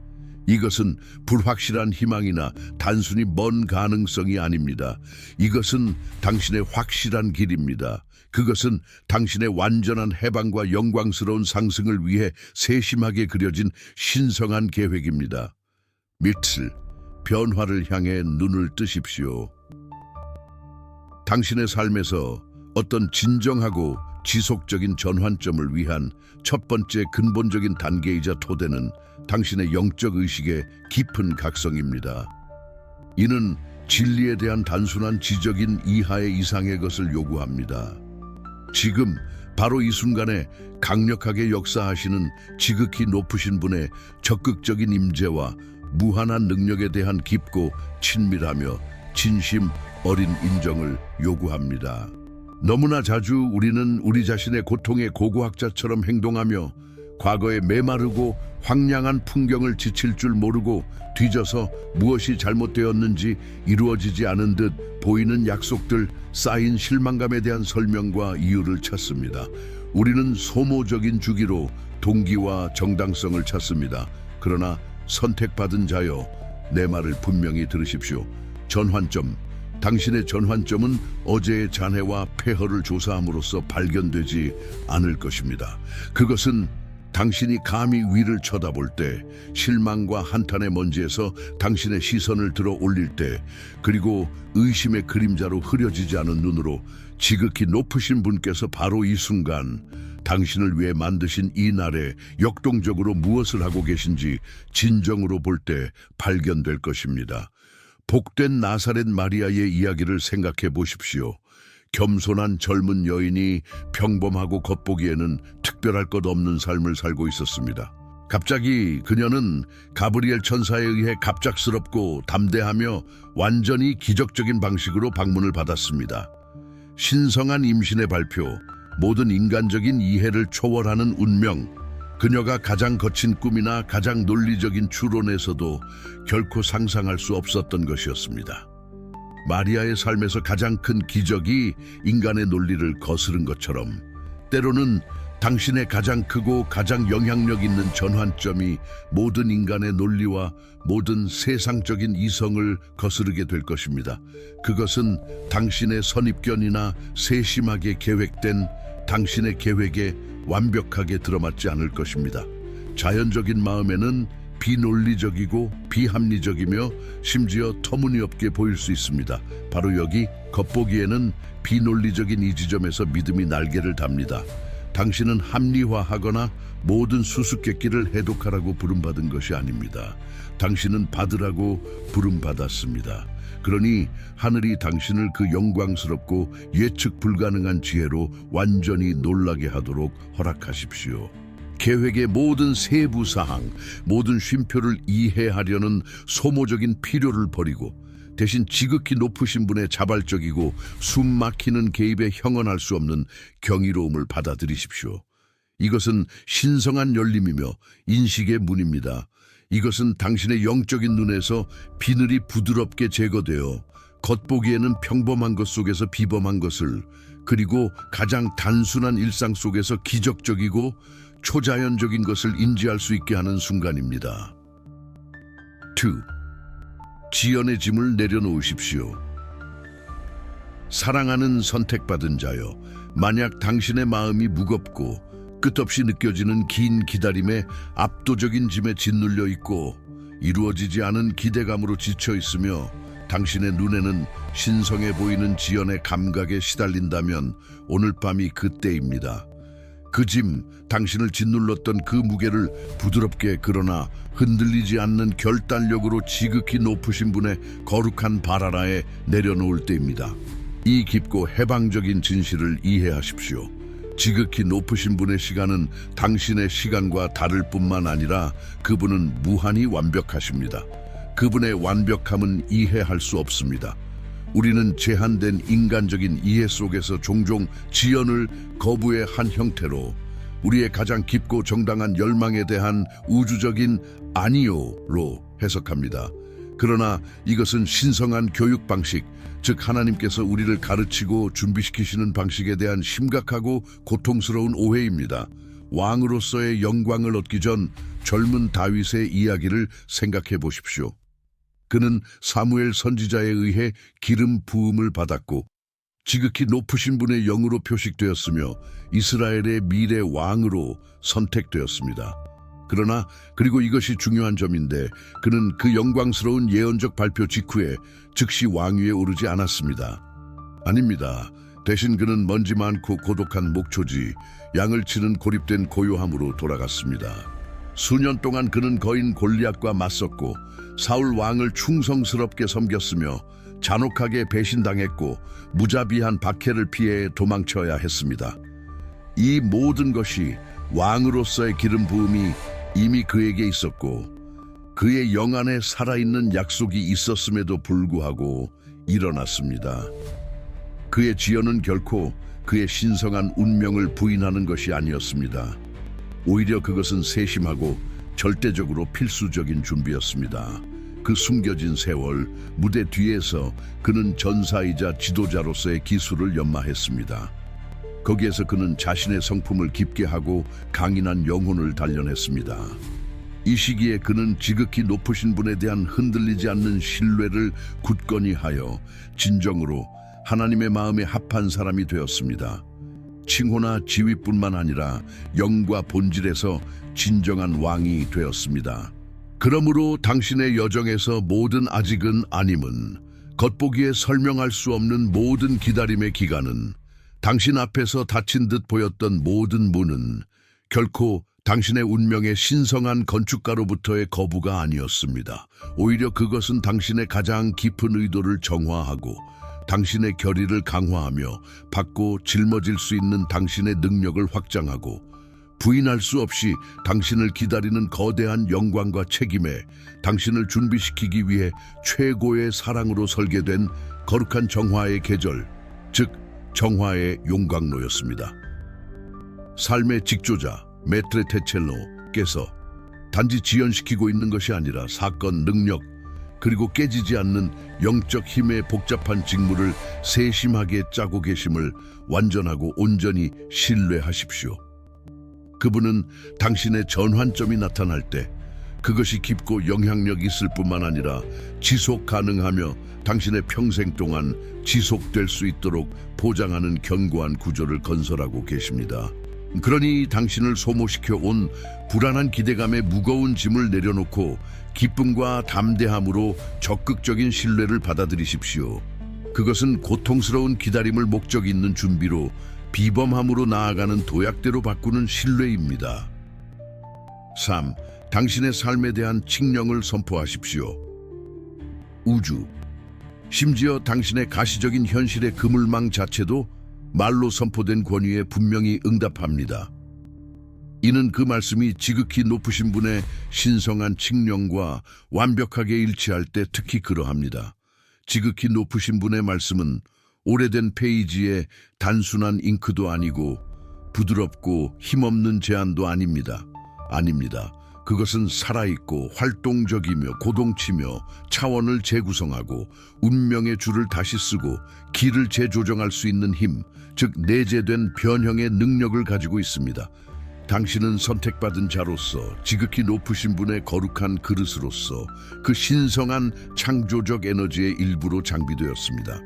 이것은 불확실한 희망이나 단순히 먼 가능성이 아닙니다. 이것은 당신의 확실한 길입니다. 그것은 당신의 완전한 해방과 영광스러운 상승을 위해 세심하게 그려진 신성한 계획입니다. 미틀, 변화를 향해 눈을 뜨십시오. 당신의 삶에서 어떤 진정하고 지속적인 전환점을 위한 첫 번째 근본적인 단계이자 토대는 당신의 영적 의식의 깊은 각성입니다. 이는 진리에 대한 단순한 지적인 이하의 이상의 것을 요구합니다. 지금 바로 이 순간에 강력하게 역사하시는 지극히 높으신 분의 적극적인 임재와 무한한 능력에 대한 깊고 친밀하며 진심 어린 인정을 요구합니다. 너무나 자주 우리는 우리 자신의 고통의 고고학자처럼 행동하며 과거의 메마르고 황량한 풍경을 지칠 줄 모르고 뒤져서 무엇이 잘못되었는지 이루어지지 않은 듯 보이는 약속들, 쌓인 실망감에 대한 설명과 이유를 찾습니다. 우리는 소모적인 주기로 동기와 정당성을 찾습니다. 그러나 선택받은 자여, 내 말을 분명히 들으십시오. 전환점, 당신의 전환점은 어제의 잔해와 폐허를 조사함으로써 발견되지 않을 것입니다. 그것은 당신이 감히 위를 쳐다볼 때, 실망과 한탄의 먼지에서 당신의 시선을 들어 올릴 때, 그리고 의심의 그림자로 흐려지지 않은 눈으로 지극히 높으신 분께서 바로 이 순간 당신을 위해 만드신 이 날에 역동적으로 무엇을 하고 계신지 진정으로 볼 때 발견될 것입니다. 복된 나사렛 마리아의 이야기를 생각해 보십시오. 겸손한 젊은 여인이 평범하고 겉보기에는 특별할 것 없는 삶을 살고 있었습니다. 갑자기 그녀는 가브리엘 천사에 의해 갑작스럽고 담대하며 완전히 기적적인 방식으로 방문을 받았습니다. 신성한 임신의 발표, 모든 인간적인 이해를 초월하는 운명, 그녀가 가장 거친 꿈이나 가장 논리적인 추론에서도 결코 상상할 수 없었던 것이었습니다. 마리아의 삶에서 가장 큰 기적이 인간의 논리를 거스른 것처럼 때로는 당신의 가장 크고 가장 영향력 있는 전환점이 모든 인간의 논리와 모든 세상적인 이성을 거스르게 될 것입니다. 그것은 당신의 선입견이나 세심하게 계획된 당신의 계획에 완벽하게 들어맞지 않을 것입니다. 자연적인 마음에는 비논리적이고 비합리적이며 심지어 터무니없게 보일 수 있습니다. 바로 여기 겉보기에는 비논리적인 이 지점에서 믿음이 날개를 답니다. 당신은 합리화하거나 모든 수수께끼를 해독하라고 부름받은 것이 아닙니다. 당신은 받으라고 부름받았습니다. 그러니 하늘이 당신을 그 영광스럽고 예측 불가능한 지혜로 완전히 놀라게 하도록 허락하십시오. 계획의 모든 세부 사항, 모든 쉼표를 이해하려는 소모적인 필요를 버리고 대신 지극히 높으신 분의 자발적이고 숨막히는 개입에 형언할 수 없는 경이로움을 받아들이십시오. 이것은 신성한 열림이며 인식의 문입니다. 이것은 당신의 영적인 눈에서 비늘이 부드럽게 제거되어 겉보기에는 평범한 것 속에서 비범한 것을, 그리고 가장 단순한 일상 속에서 기적적이고 초자연적인 것을 인지할 수 있게 하는 순간입니다. 2. 지연의 짐을 내려놓으십시오. 사랑하는 선택받은 자여, 만약 당신의 마음이 무겁고 끝없이 느껴지는 긴 기다림에 압도적인 짐에 짓눌려 있고 이루어지지 않은 기대감으로 지쳐 있으며 당신의 눈에는 신성해 보이는 지연의 감각에 시달린다면 오늘 밤이 그때입니다. 그 짐, 당신을 짓눌렀던 그 무게를 부드럽게 그러나 흔들리지 않는 결단력으로 지극히 높으신 분의 거룩한 발 아래에 내려놓을 때입니다. 이 깊고 해방적인 진실을 이해하십시오. 지극히 높으신 분의 시간은 당신의 시간과 다를 뿐만 아니라 그분은 무한히 완벽하십니다. 그분의 완벽함은 이해할 수 없습니다. 우리는 제한된 인간적인 이해 속에서 종종 지연을 거부의 한 형태로 우리의 가장 깊고 정당한 열망에 대한 우주적인 아니요로 해석합니다. 그러나 이것은 신성한 교육 방식, 즉 하나님께서 우리를 가르치고 준비시키시는 방식에 대한 심각하고 고통스러운 오해입니다. 왕으로서의 영광을 얻기 전 젊은 다윗의 이야기를 생각해 보십시오. 그는 사무엘 선지자에 의해 기름 부음을 받았고 지극히 높으신 분의 영으로 표식되었으며 이스라엘의 미래 왕으로 선택되었습니다. 그러나 그리고 이것이 중요한 점인데 그는 그 영광스러운 예언적 발표 직후에 즉시 왕위에 오르지 않았습니다. 아닙니다. 대신 그는 먼지 많고 고독한 목초지, 양을 치는 고립된 고요함으로 돌아갔습니다. 수년 동안 그는 거인 골리앗과 맞섰고 사울 왕을 충성스럽게 섬겼으며 잔혹하게 배신당했고 무자비한 박해를 피해 도망쳐야 했습니다. 이 모든 것이 왕으로서의 기름 부음이 이미 그에게 있었고 그의 영 안에 살아있는 약속이 있었음에도 불구하고 일어났습니다. 그의 지연은 결코 그의 신성한 운명을 부인하는 것이 아니었습니다. 오히려 그것은 세심하고 절대적으로 필수적인 준비였습니다. 그 숨겨진 세월, 무대 뒤에서 그는 전사이자 지도자로서의 기술을 연마했습니다. 거기에서 그는 자신의 성품을 깊게 하고 강인한 영혼을 단련했습니다. 이 시기에 그는 지극히 높으신 분에 대한 흔들리지 않는 신뢰를 굳건히 하여 진정으로 하나님의 마음에 합한 사람이 되었습니다. 칭호나 지위뿐만 아니라 영과 본질에서 진정한 왕이 되었습니다. 그러므로 당신의 여정에서 모든 아직은 아님은, 겉보기에 설명할 수 없는 모든 기다림의 기간은, 당신 앞에서 닫힌 듯 보였던 모든 문은 결코 당신의 운명의 신성한 건축가로부터의 거부가 아니었습니다. 오히려 그것은 당신의 가장 깊은 의도를 정화하고 당신의 결의를 강화하며 받고 짊어질 수 있는 당신의 능력을 확장하고 부인할 수 없이 당신을 기다리는 거대한 영광과 책임에 당신을 준비시키기 위해 최고의 사랑으로 설계된 거룩한 정화의 계절, 즉 정화의 용광로였습니다. 삶의 직조자 메트레 테첼로께서 단지 지연시키고 있는 것이 아니라 사건, 능력, 그리고 깨지지 않는 영적 힘의 복잡한 직무를 세심하게 짜고 계심을 완전하고 온전히 신뢰하십시오. 그분은 당신의 전환점이 나타날 때 그것이 깊고 영향력 있을 뿐만 아니라 지속 가능하며 당신의 평생 동안 지속될 수 있도록 보장하는 견고한 구조를 건설하고 계십니다. 그러니 당신을 소모시켜 온 불안한 기대감의 무거운 짐을 내려놓고 기쁨과 담대함으로 적극적인 신뢰를 받아들이십시오. 그것은 고통스러운 기다림을 목적 있는 준비로 비범함으로 나아가는 도약대로 바꾸는 신뢰입니다. 3. 당신의 삶에 대한 칙령을 선포하십시오. 우주, 심지어 당신의 가시적인 현실의 그물망 자체도 말로 선포된 권위에 분명히 응답합니다. 이는 그 말씀이 지극히 높으신 분의 신성한 칙령과 완벽하게 일치할 때 특히 그러합니다. 지극히 높으신 분의 말씀은 오래된 페이지에 단순한 잉크도 아니고 부드럽고 힘없는 제안도 아닙니다. 그것은 살아있고 활동적이며 고동치며 차원을 재구성하고 운명의 줄을 다시 쓰고 길을 재조정할 수 있는 힘, 즉 내재된 변형의 능력을 가지고 있습니다. 당신은 선택받은 자로서 지극히 높으신 분의 거룩한 그릇으로서 그 신성한 창조적 에너지의 일부로 장비되었습니다.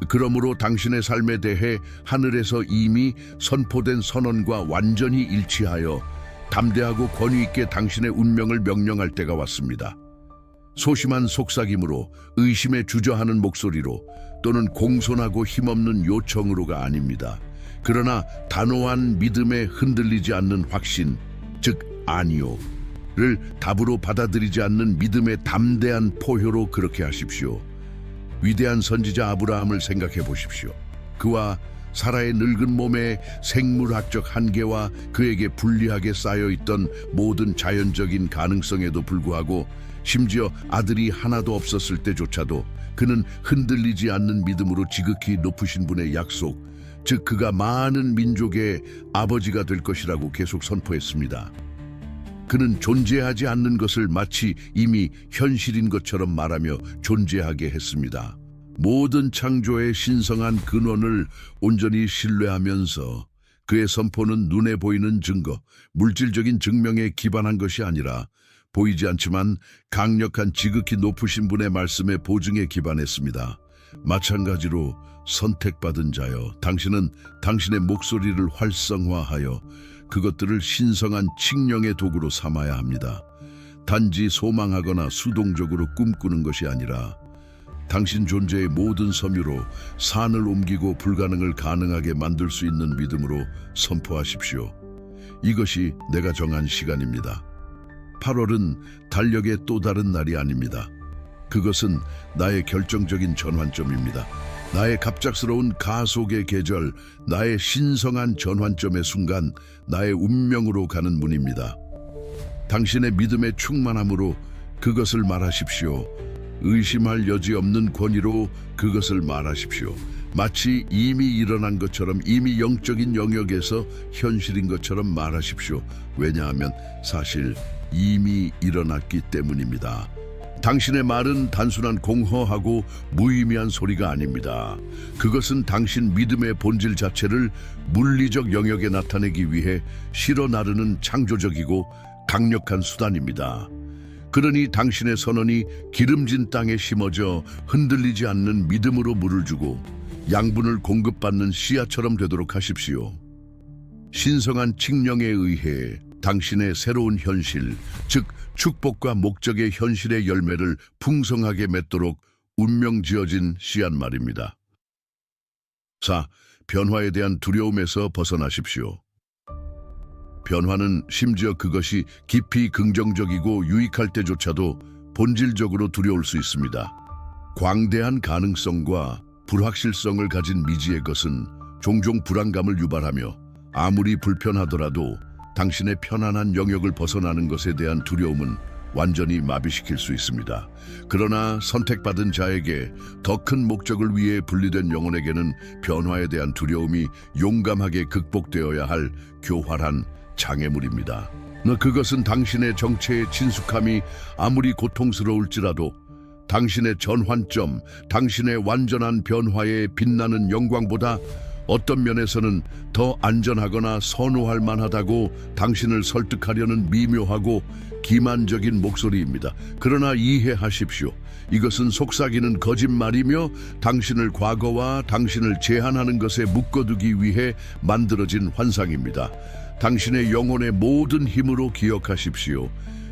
그러므로 당신의 삶에 대해 하늘에서 이미 선포된 선언과 완전히 일치하여 담대하고 권위 있게 당신의 운명을 명령할 때가 왔습니다. 소심한 속삭임으로, 의심에 주저하는 목소리로, 또는 공손하고 힘없는 요청으로가 아닙니다. 그러나 단호한 믿음에 흔들리지 않는 확신, 즉 아니요를 답으로 받아들이지 않는 믿음의 담대한 포효로 그렇게 하십시오. 위대한 선지자 아브라함을 생각해 보십시오. 그와 사라의 늙은 몸의 생물학적 한계와 그에게 불리하게 쌓여있던 모든 자연적인 가능성에도 불구하고, 심지어 아들이 하나도 없었을 때조차도 그는 흔들리지 않는 믿음으로 지극히 높으신 분의 약속, 즉 그가 많은 민족의 아버지가 될 것이라고 계속 선포했습니다. 그는 존재하지 않는 것을 마치 이미 현실인 것처럼 말하며 존재하게 했습니다. 모든 창조의 신성한 근원을 온전히 신뢰하면서 그의 선포는 눈에 보이는 증거, 물질적인 증명에 기반한 것이 아니라 보이지 않지만 강력한 지극히 높으신 분의 말씀의 보증에 기반했습니다. 마찬가지로 선택받은 자여, 당신은 당신의 목소리를 활성화하여 그것들을 신성한 칙령의 도구로 삼아야 합니다. 단지 소망하거나 수동적으로 꿈꾸는 것이 아니라 당신 존재의 모든 섬유로 산을 옮기고 불가능을 가능하게 만들 수 있는 믿음으로 선포하십시오. 이것이 내가 정한 시간입니다. 8월은 달력의 또 다른 날이 아닙니다. 그것은 나의 결정적인 전환점입니다. 나의 갑작스러운 가속의 계절, 나의 신성한 전환점의 순간, 나의 운명으로 가는 문입니다. 당신의 믿음의 충만함으로 그것을 말하십시오. 의심할 여지 없는 권위로 그것을 말하십시오. 마치 이미 일어난 것처럼, 이미 영적인 영역에서 현실인 것처럼 말하십시오. 왜냐하면 사실 이미 일어났기 때문입니다. 당신의 말은 단순한 공허하고 무의미한 소리가 아닙니다. 그것은 당신 믿음의 본질 자체를 물리적 영역에 나타내기 위해 실어 나르는 창조적이고 강력한 수단입니다. 그러니 당신의 선언이 기름진 땅에 심어져 흔들리지 않는 믿음으로 물을 주고 양분을 공급받는 씨앗처럼 되도록 하십시오. 신성한 칙령에 의해 당신의 새로운 현실, 즉 축복과 목적의 현실의 열매를 풍성하게 맺도록 운명 지어진 씨앗 말입니다. 4. 변화에 대한 두려움에서 벗어나십시오. 변화는 심지어 그것이 깊이 긍정적이고 유익할 때조차도 본질적으로 두려울 수 있습니다. 광대한 가능성과 불확실성을 가진 미지의 것은 종종 불안감을 유발하며 아무리 불편하더라도 당신의 편안한 영역을 벗어나는 것에 대한 두려움은 완전히 마비시킬 수 있습니다. 그러나 선택받은 자에게, 더 큰 목적을 위해 분리된 영혼에게는 변화에 대한 두려움이 용감하게 극복되어야 할 교활한 장애물입니다. 그것은 당신의 정체의 친숙함이 아무리 고통스러울지라도 당신의 전환점, 당신의 완전한 변화에 빛나는 영광보다 어떤 면에서는 더 안전하거나 선호할 만하다고 당신을 설득하려는 미묘하고 기만적인 목소리입니다. 그러나 이해하십시오. 이것은 속삭이는 거짓말이며 당신을 과거와 당신을 제한하는 것에 묶어두기 위해 만들어진 환상입니다. 당신의 영혼의 모든 힘으로 기억하십시오.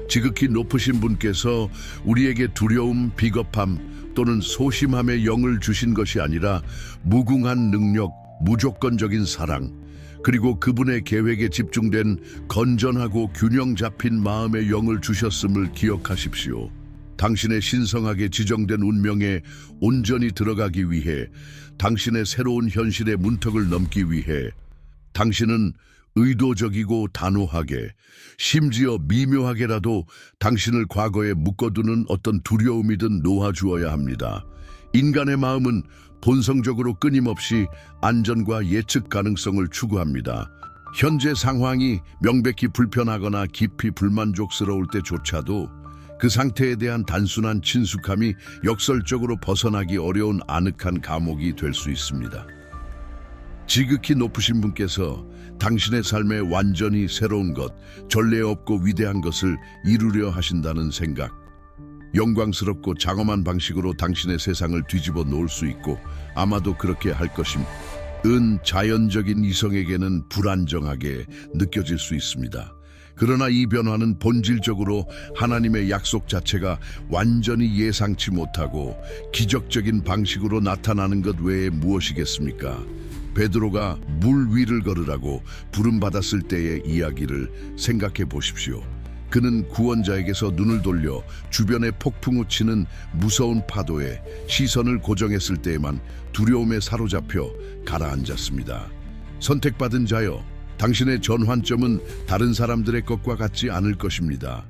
지극히 높으신 분께서 우리에게 두려움, 비겁함 또는 소심함의 영을 주신 것이 아니라 무궁한 능력, 무조건적인 사랑, 그리고 그분의 계획에 집중된 건전하고 균형 잡힌 마음의 영을 주셨음을 기억하십시오. 당신의 신성하게 지정된 운명에 온전히 들어가기 위해, 당신의 새로운 현실의 문턱을 넘기 위해 당신은 의도적이고 단호하게, 심지어 미묘하게라도 당신을 과거에 묶어두는 어떤 두려움이든 놓아주어야 합니다. 인간의 마음은 본성적으로 끊임없이 안전과 예측 가능성을 추구합니다. 현재 상황이 명백히 불편하거나 깊이 불만족스러울 때조차도 그 상태에 대한 단순한 친숙함이 역설적으로 벗어나기 어려운 아늑한 감옥이 될 수 있습니다. 지극히 높으신 분께서 당신의 삶에 완전히 새로운 것, 전례 없고 위대한 것을 이루려 하신다는 생각, 영광스럽고 장엄한 방식으로 당신의 세상을 뒤집어 놓을 수 있고 아마도 그렇게 할 것임, 은 자연적인 이성에게는 불안정하게 느껴질 수 있습니다. 그러나 이 변화는 본질적으로 하나님의 약속 자체가 완전히 예상치 못하고 기적적인 방식으로 나타나는 것 외에 무엇이겠습니까? 베드로가 물 위를 걸으라고 부름받았을 때의 이야기를 생각해 보십시오. 그는 구원자에게서 눈을 돌려 주변에 폭풍우 치는 무서운 파도에 시선을 고정했을 때에만 두려움에 사로잡혀 가라앉았습니다. 선택받은 자여, 당신의 전환점은 다른 사람들의 것과 같지 않을 것입니다.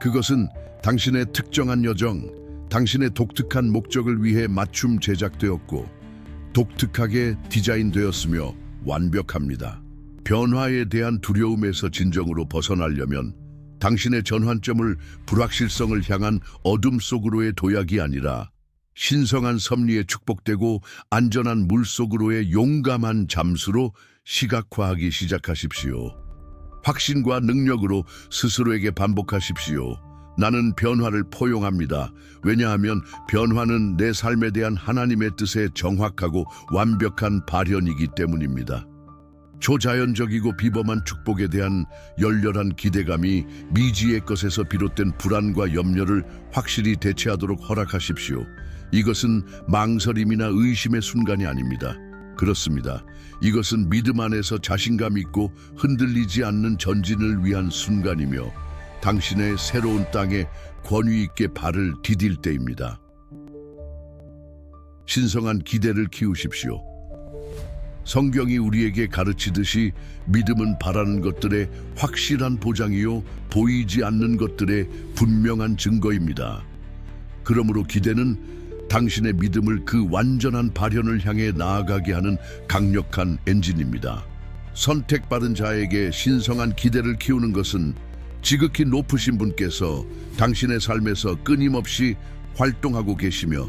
그것은 당신의 특정한 여정, 당신의 독특한 목적을 위해 맞춤 제작되었고 독특하게 디자인되었으며 완벽합니다. 변화에 대한 두려움에서 진정으로 벗어나려면 당신의 전환점을 불확실성을 향한 어둠 속으로의 도약이 아니라 신성한 섭리에 축복되고 안전한 물속으로의 용감한 잠수로 시각화하기 시작하십시오. 확신과 능력으로 스스로에게 반복하십시오. 나는 변화를 포용합니다. 왜냐하면 변화는 내 삶에 대한 하나님의 뜻의 정확하고 완벽한 발현이기 때문입니다. 초자연적이고 비범한 축복에 대한 열렬한 기대감이 미지의 것에서 비롯된 불안과 염려를 확실히 대체하도록 허락하십시오. 이것은 망설임이나 의심의 순간이 아닙니다. 그렇습니다. 이것은 믿음 안에서 자신감 있고 흔들리지 않는 전진을 위한 순간이며 당신의 새로운 땅에 권위 있게 발을 디딜 때입니다. 신성한 기대를 키우십시오. 성경이 우리에게 가르치듯이 믿음은 바라는 것들의 확실한 보장이요 보이지 않는 것들의 분명한 증거입니다. 그러므로 기대는 당신의 믿음을 그 완전한 발현을 향해 나아가게 하는 강력한 엔진입니다. 선택받은 자에게 신성한 기대를 키우는 것은 지극히 높으신 분께서 당신의 삶에서 끊임없이 활동하고 계시며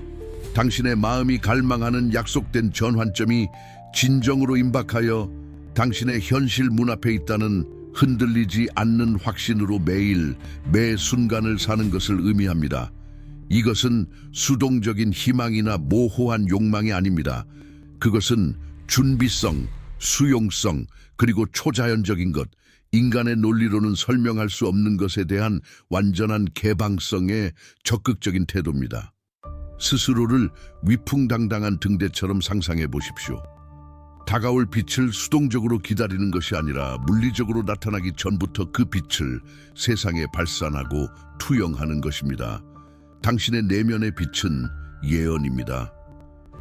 당신의 마음이 갈망하는 약속된 전환점이 진정으로 임박하여 당신의 현실 문 앞에 있다는 흔들리지 않는 확신으로 매일 매 순간을 사는 것을 의미합니다. 이것은 수동적인 희망이나 모호한 욕망이 아닙니다. 그것은 준비성, 수용성, 그리고 초자연적인 것, 인간의 논리로는 설명할 수 없는 것에 대한 완전한 개방성의 적극적인 태도입니다. 스스로를 위풍당당한 등대처럼 상상해 보십시오. 다가올 빛을 수동적으로 기다리는 것이 아니라 물리적으로 나타나기 전부터 그 빛을 세상에 발산하고 투영하는 것입니다. 당신의 내면의 빛은 예언입니다.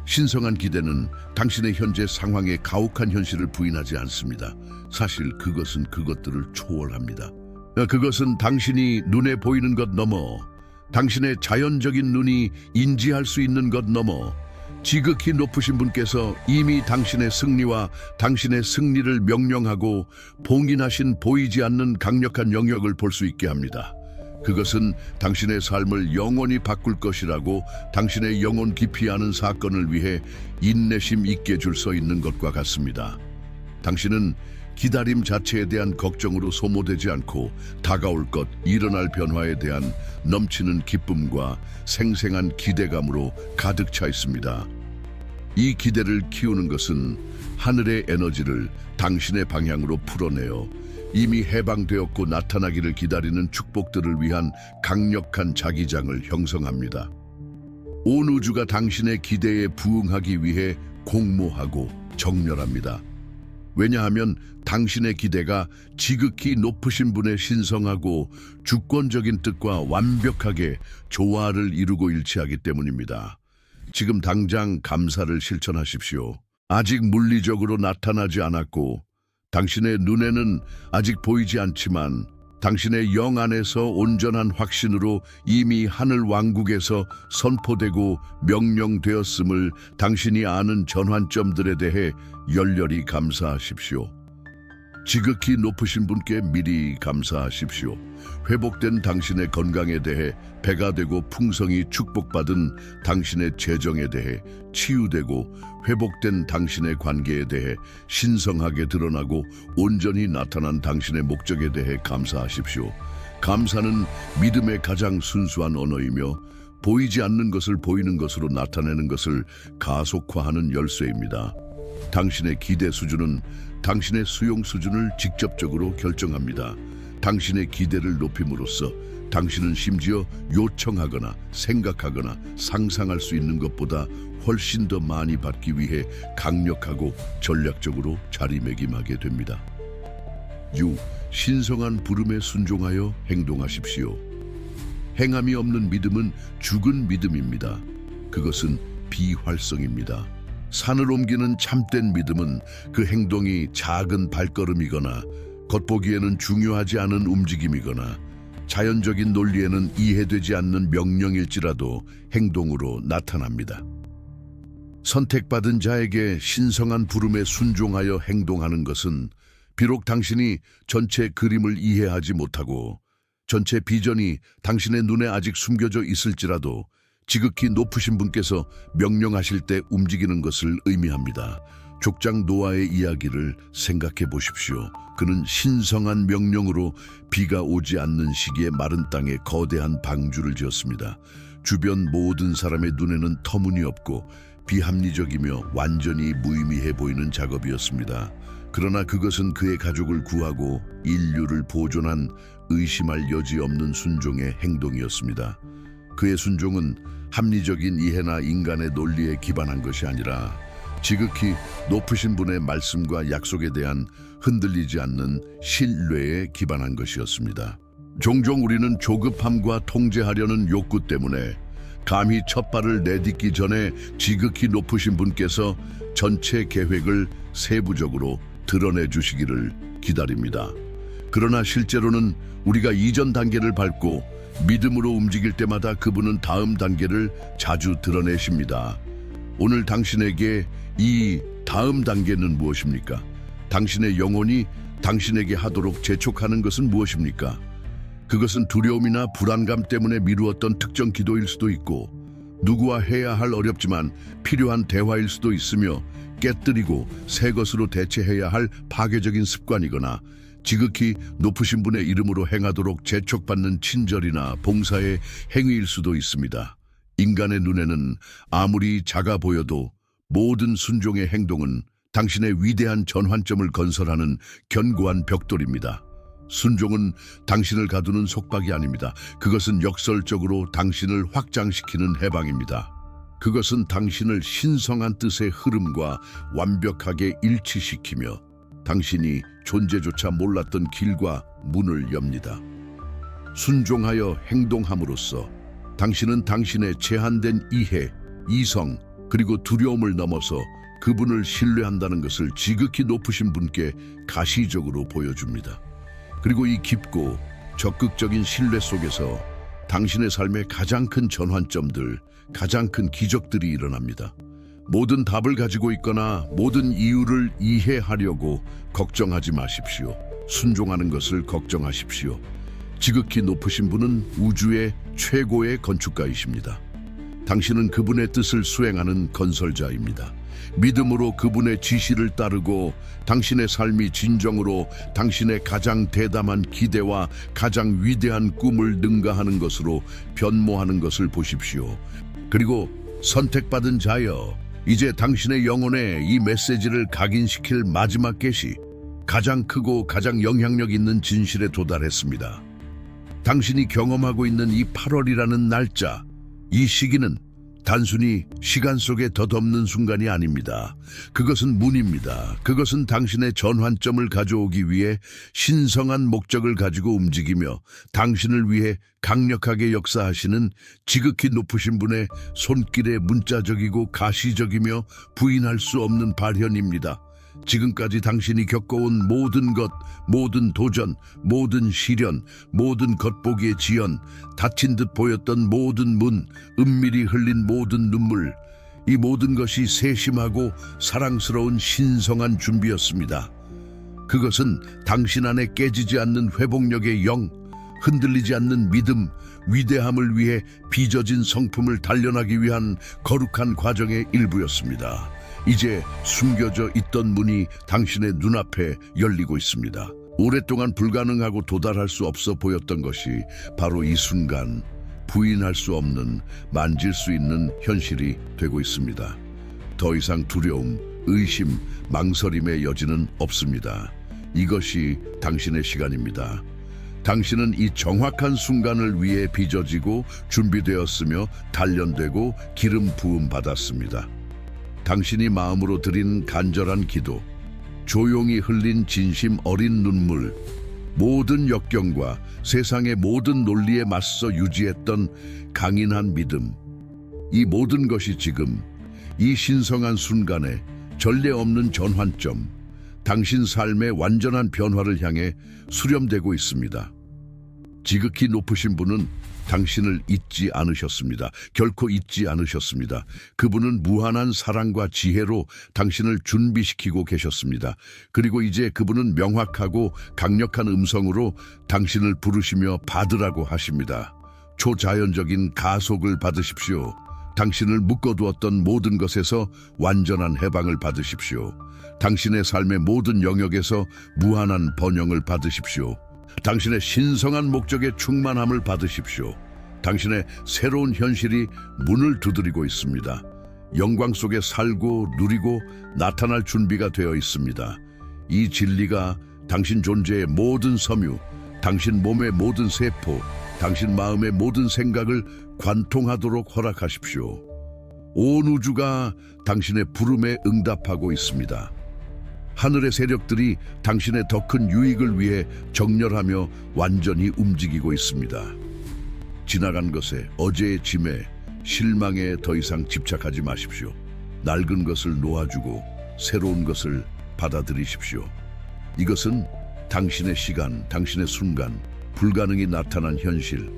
신성한 기대는 당신의 현재 상황의 가혹한 현실을 부인하지 않습니다. 사실 그것은 그것들을 초월합니다. 그것은 당신이 눈에 보이는 것 넘어 당신의 자연적인 눈이 인지할 수 있는 것 넘어 지극히 높으신 분께서 이미 당신의 승리와 당신의 승리를 명령하고 봉인하신 보이지 않는 강력한 영역을 볼 수 있게 합니다. 그것은 당신의 삶을 영원히 바꿀 것이라고 당신의 영혼 깊이 아는 사건을 위해 인내심 있게 줄 서 있는 것과 같습니다. 당신은 기다림 자체에 대한 걱정으로 소모되지 않고 다가올 것, 일어날 변화에 대한 넘치는 기쁨과 생생한 기대감으로 가득 차 있습니다. 이 기대를 키우는 것은 하늘의 에너지를 당신의 방향으로 풀어내어 이미 해방되었고 나타나기를 기다리는 축복들을 위한 강력한 자기장을 형성합니다. 온 우주가 당신의 기대에 부응하기 위해 공모하고 정렬합니다. 왜냐하면 당신의 기대가 지극히 높으신 분의 신성하고 주권적인 뜻과 완벽하게 조화를 이루고 일치하기 때문입니다. 지금 당장 감사를 실천하십시오. 아직 물리적으로 나타나지 않았고 당신의 눈에는 아직 보이지 않지만 당신의 영 안에서 온전한 확신으로 이미 하늘 왕국에서 선포되고 명령되었음을 당신이 아는 전환점들에 대해 열렬히 감사하십시오. 지극히 높으신 분께 미리 감사하십시오. 회복된 당신의 건강에 대해 배가 되고 풍성이 축복받은 당신의 재정에 대해 치유되고 회복된 당신의 관계에 대해 신성하게 드러나고 온전히 나타난 당신의 목적에 대해 감사하십시오. 감사는 믿음의 가장 순수한 언어이며 보이지 않는 것을 보이는 것으로 나타내는 것을 가속화하는 열쇠입니다. 당신의 기대 수준은 당신의 수용 수준을 직접적으로 결정합니다. 당신의 기대를 높임으로써 당신은 심지어 요청하거나 생각하거나 상상할 수 있는 것보다 훨씬 더 많이 받기 위해 강력하고 전략적으로 자리매김하게 됩니다. 6. 신성한 부름에 순종하여 행동하십시오. 행함이 없는 믿음은 죽은 믿음입니다. 그것은 비활성입니다. 산을 옮기는 참된 믿음은 그 행동이 작은 발걸음이거나 겉보기에는 중요하지 않은 움직임이거나 자연적인 논리에는 이해되지 않는 명령일지라도 행동으로 나타납니다. 선택받은 자에게 신성한 부름에 순종하여 행동하는 것은 비록 당신이 전체 그림을 이해하지 못하고 전체 비전이 당신의 눈에 아직 숨겨져 있을지라도 지극히 높으신 분께서 명령하실 때 움직이는 것을 의미합니다. 족장 노아의 이야기를 생각해 보십시오. 그는 신성한 명령으로 비가 오지 않는 시기에 마른 땅에 거대한 방주를 지었습니다. 주변 모든 사람의 눈에는 터무니없고 비합리적이며 완전히 무의미해 보이는 작업이었습니다. 그러나 그것은 그의 가족을 구하고 인류를 보존한 의심할 여지 없는 순종의 행동이었습니다. 그의 순종은 합리적인 이해나 인간의 논리에 기반한 것이 아니라 지극히 높으신 분의 말씀과 약속에 대한 흔들리지 않는 신뢰에 기반한 것이었습니다. 종종 우리는 조급함과 통제하려는 욕구 때문에 감히 첫 발을 내딛기 전에 지극히 높으신 분께서 전체 계획을 세부적으로 드러내 주시기를 기다립니다. 그러나 실제로는 우리가 이전 단계를 밟고 믿음으로 움직일 때마다 그분은 다음 단계를 자주 드러내십니다. 오늘 당신에게 이 다음 단계는 무엇입니까? 당신의 영혼이 당신에게 하도록 재촉하는 것은 무엇입니까? 그것은 두려움이나 불안감 때문에 미루었던 특정 기도일 수도 있고 누구와 해야 할 어렵지만 필요한 대화일 수도 있으며 깨뜨리고 새 것으로 대체해야 할 파괴적인 습관이거나 지극히 높으신 분의 이름으로 행하도록 재촉받는 친절이나 봉사의 행위일 수도 있습니다. 인간의 눈에는 아무리 작아 보여도 모든 순종의 행동은 당신의 위대한 전환점을 건설하는 견고한 벽돌입니다. 순종은 당신을 가두는 속박이 아닙니다. 그것은 역설적으로 당신을 확장시키는 해방입니다. 그것은 당신을 신성한 뜻의 흐름과 완벽하게 일치시키며 당신이 존재조차 몰랐던 길과 문을 엽니다. 순종하여 행동함으로써 당신은 당신의 제한된 이해, 이성, 그리고 두려움을 넘어서 그분을 신뢰한다는 것을 지극히 높으신 분께 가시적으로 보여줍니다. 그리고 이 깊고 적극적인 신뢰 속에서 당신의 삶의 가장 큰 전환점들, 가장 큰 기적들이 일어납니다. 모든 답을 가지고 있거나 모든 이유를 이해하려고 걱정하지 마십시오. 순종하는 것을 걱정하십시오. 지극히 높으신 분은 우주의 최고의 건축가이십니다. 당신은 그분의 뜻을 수행하는 건설자입니다. 믿음으로 그분의 지시를 따르고 당신의 삶이 진정으로 당신의 가장 대담한 기대와 가장 위대한 꿈을 능가하는 것으로 변모하는 것을 보십시오. 그리고 선택받은 자여, 이제 당신의 영혼에 이 메시지를 각인시킬 마지막 계시, 가장 크고 가장 영향력 있는 진실에 도달했습니다. 당신이 경험하고 있는 이 8월이라는 날짜, 이 시기는 단순히 시간 속에 덧없는 순간이 아닙니다. 그것은 문입니다. 그것은 당신의 전환점을 가져오기 위해 신성한 목적을 가지고 움직이며 당신을 위해 강력하게 역사하시는 지극히 높으신 분의 손길의 문자적이고 가시적이며 부인할 수 없는 발현입니다. 지금까지 당신이 겪어온 모든 것, 모든 도전, 모든 시련, 모든 겉보기의 지연, 닫힌 듯 보였던 모든 문, 은밀히 흘린 모든 눈물, 이 모든 것이 세심하고 사랑스러운 신성한 준비였습니다. 그것은 당신 안에 깨지지 않는 회복력의 영, 흔들리지 않는 믿음, 위대함을 위해 빚어진 성품을 단련하기 위한 거룩한 과정의 일부였습니다. 이제 숨겨져 있던 문이 당신의 눈앞에 열리고 있습니다. 오랫동안 불가능하고 도달할 수 없어 보였던 것이 바로 이 순간 부인할 수 없는, 만질 수 있는 현실이 되고 있습니다. 더 이상 두려움, 의심, 망설임의 여지는 없습니다. 이것이 당신의 시간입니다. 당신은 이 정확한 순간을 위해 빚어지고 준비되었으며 단련되고 기름 부음 받았습니다. 당신이 마음으로 드린 간절한 기도, 조용히 흘린 진심 어린 눈물, 모든 역경과 세상의 모든 논리에 맞서 유지했던 강인한 믿음, 이 모든 것이 지금 이 신성한 순간에 전례 없는 전환점, 당신 삶의 완전한 변화를 향해 수렴되고 있습니다. 지극히 높으신 분은 당신을 잊지 않으셨습니다. 결코 잊지 않으셨습니다. 그분은 무한한 사랑과 지혜로 당신을 준비시키고 계셨습니다. 그리고 이제 그분은 명확하고 강력한 음성으로 당신을 부르시며 받으라고 하십니다. 초자연적인 가속을 받으십시오. 당신을 묶어두었던 모든 것에서 완전한 해방을 받으십시오. 당신의 삶의 모든 영역에서 무한한 번영을 받으십시오. 당신의 신성한 목적의 충만함을 받으십시오. 당신의 새로운 현실이 문을 두드리고 있습니다. 영광 속에 살고 누리고 나타날 준비가 되어 있습니다. 이 진리가 당신 존재의 모든 섬유, 당신 몸의 모든 세포, 당신 마음의 모든 생각을 관통하도록 허락하십시오. 온 우주가 당신의 부름에 응답하고 있습니다. 하늘의 세력들이 당신의 더 큰 유익을 위해 정렬하며 완전히 움직이고 있습니다. 지나간 것에, 어제의 짐에, 실망에 더 이상 집착하지 마십시오. 낡은 것을 놓아주고 새로운 것을 받아들이십시오. 이것은 당신의 시간, 당신의 순간, 불가능이 나타난 현실,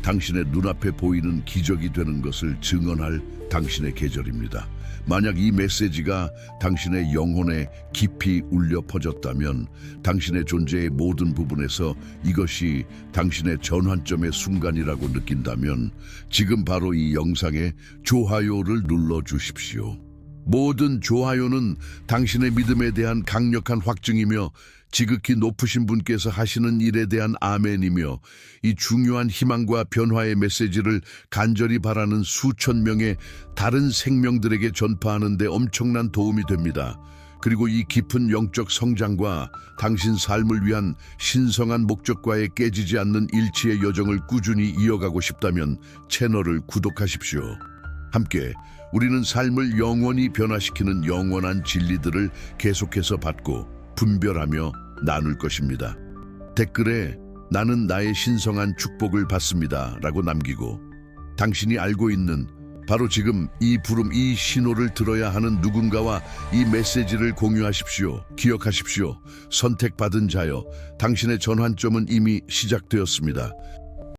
당신의 눈앞에 보이는 기적이 되는 것을 증언할 당신의 계절입니다. 만약 이 메시지가 당신의 영혼에 깊이 울려 퍼졌다면, 당신의 존재의 모든 부분에서 이것이 당신의 전환점의 순간이라고 느낀다면, 지금 바로 이 영상에 좋아요를 눌러주십시오. 모든 좋아요는 당신의 믿음에 대한 강력한 확증이며 지극히 높으신 분께서 하시는 일에 대한 아멘이며, 이 중요한 희망과 변화의 메시지를 간절히 바라는 수천 명의 다른 생명들에게 전파하는 데 엄청난 도움이 됩니다. 그리고 이 깊은 영적 성장과 당신 삶을 위한 신성한 목적과의 깨지지 않는 일치의 여정을 꾸준히 이어가고 싶다면 채널을 구독하십시오. 함께 우리는 삶을 영원히 변화시키는 영원한 진리들을 계속해서 받고 분별하며 나눌 것입니다. 댓글에 나는 나의 신성한 축복을 받습니다 라고 남기고, 당신이 알고 있는 바로 지금 이 부름, 이 신호를 들어야 하는 누군가와 이 메시지를 공유하십시오. 기억하십시오. 선택받은 자여, 당신의 전환점은 이미 시작되었습니다.